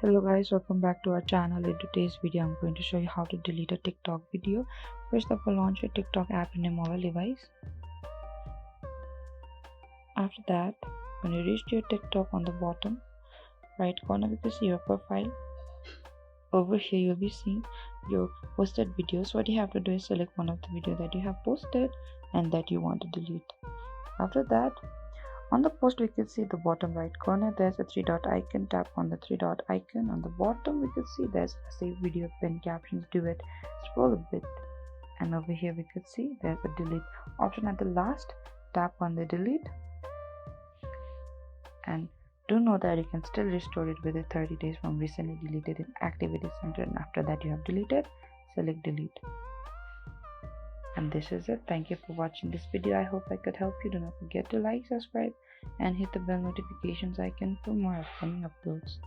Hello guys, welcome back to our channel. In today's video I'm going to show you how to delete a TikTok video. First of all, launch your TikTok app in your mobile device. After that, when you reach your TikTok, on the bottom right corner you can see your profile. Over here you'll be seeing your posted videos. What you have to do is select one of the video that you have posted and that you want to delete. After that, on the post we can see the bottom right corner there's a three dot icon. Tap on the three dot icon. On the bottom we can see there's a save video, pin, captions, duet. Scroll a bit and over here we could see there's a delete option at the last. Tap on the delete and do know that you can still restore it within 30 days from recently deleted in Activity Center, and after that you have deleted, select delete. And this is it. Thank you for watching this video. I hope I could help you. Do not forget to like, subscribe and hit the bell notifications icon for more upcoming uploads.